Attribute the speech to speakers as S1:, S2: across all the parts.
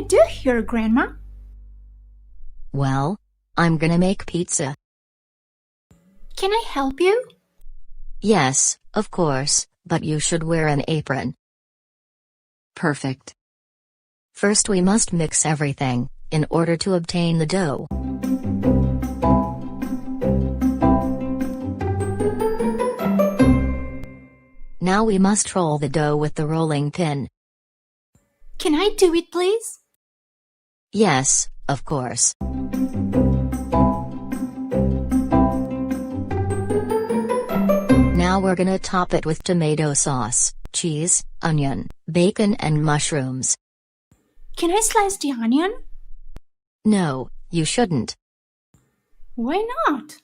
S1: do here, Grandma?
S2: Well, I'm gonna make pizza.
S1: Can I help you?
S2: Yes, of course, but you should wear an apron.
S3: Perfect.
S2: First we must mix everything, in order to obtain the dough. Now we must roll the dough with the rolling pin.
S1: Can I do it, please?
S2: Yes, of course. Now we're gonna top it with tomato sauce, cheese, onion, bacon and mushrooms.
S1: Can I slice the onion?
S2: No, you shouldn't.
S1: Why not?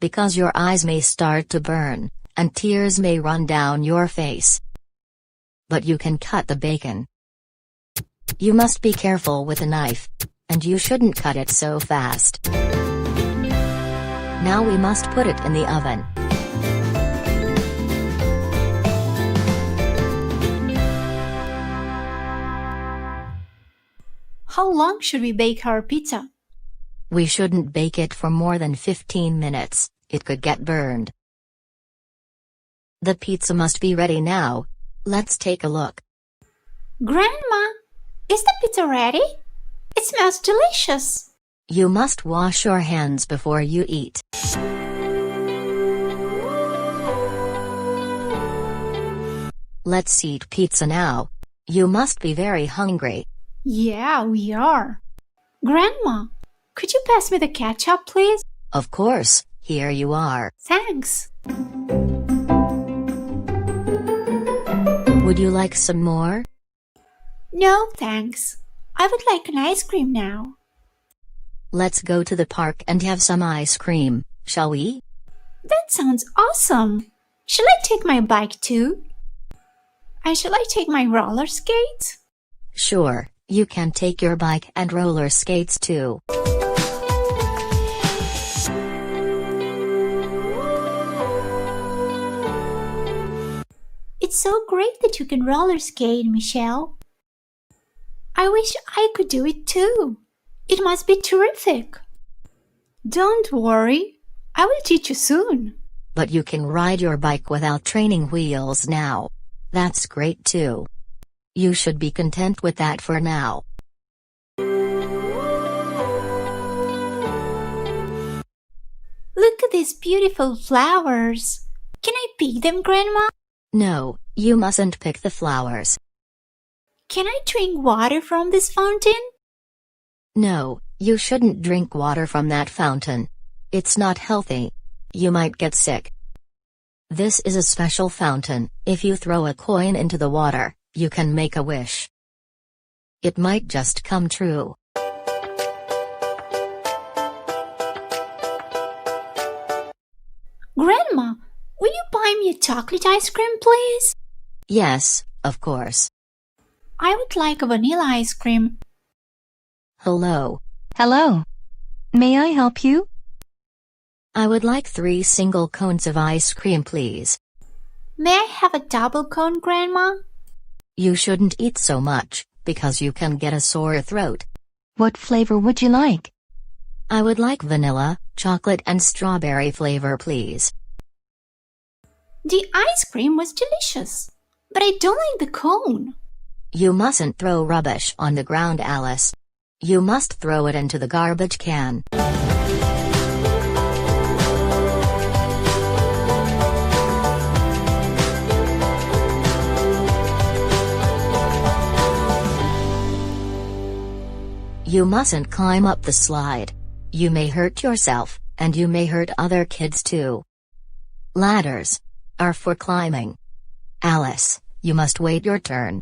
S2: Because your eyes may start to burn, and tears may run down your face. But you can cut the bacon. You must be careful with a knife, and you shouldn't cut it so fast. Now we must put it in the oven.
S1: How long should we bake our pizza?
S2: We shouldn't bake it for more than 15 minutes, it could get burned. The pizza must be ready now. Let's take a look.
S1: Grandma, is the pizza ready? It smells delicious.
S2: You must wash your hands before you eat. Let's eat pizza now. You must be very hungry.
S1: Yeah, we are. Grandma, could you pass me the ketchup, please?
S2: Of course, here you are.
S1: Thanks.
S2: Would you like some more?
S1: No, thanks. I would like an ice cream now.
S2: Let's go to the park and have some ice cream, shall we?
S1: That sounds awesome. Shall I take my bike too? And shall I take my roller skates?
S2: Sure, you can take your bike and roller skates too.
S1: It's so great that you can roller skate, Michelle. I wish I could do it too. It must be terrific. Don't worry, I will teach you soon.
S2: But you can ride your bike without training wheels now. That's great too. You should be content with that for now.
S1: Look at these beautiful flowers. Can I pick them, Grandma?
S2: No, you mustn't pick the flowers.
S1: Can I drink water from this fountain?
S2: No, you shouldn't drink water from that fountain. It's not healthy. You might get sick. This is a special fountain. If you throw a coin into the water, you can make a wish. It might just come true.
S1: Grandma, will you buy me a chocolate ice cream, please?
S2: Yes, of course.
S1: I would like a vanilla ice cream.
S2: Hello.
S3: Hello. May I help you?
S2: I would like 3 single cones of ice cream, please.
S1: May I have a double cone, Grandma?
S2: You shouldn't eat so much, because you can get a sore throat.
S3: What flavor would you like?
S2: I would like vanilla, chocolate and strawberry flavor, please.
S1: The ice cream was delicious, but I don't like the cone.
S2: You mustn't throw rubbish on the ground, Alice. You must throw it into the garbage can. You mustn't climb up the slide. You may hurt yourself, and you may hurt other kids too. Ladders are for climbing. Alice, you must wait your turn.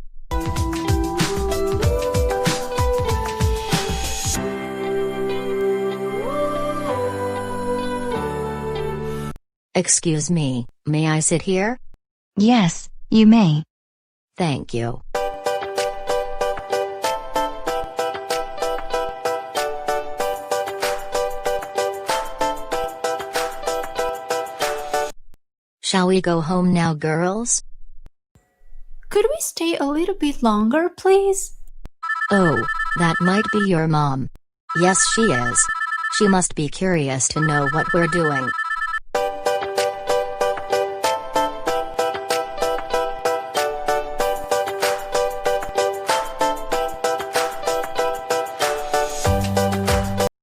S2: Excuse me, may I sit here?
S3: Yes, you may.
S2: Thank you. Shall we go home now, girls?
S1: Could we stay a little bit longer, please?
S2: Oh, that might be your mom. Yes, she is. She must be curious to know what we're doing.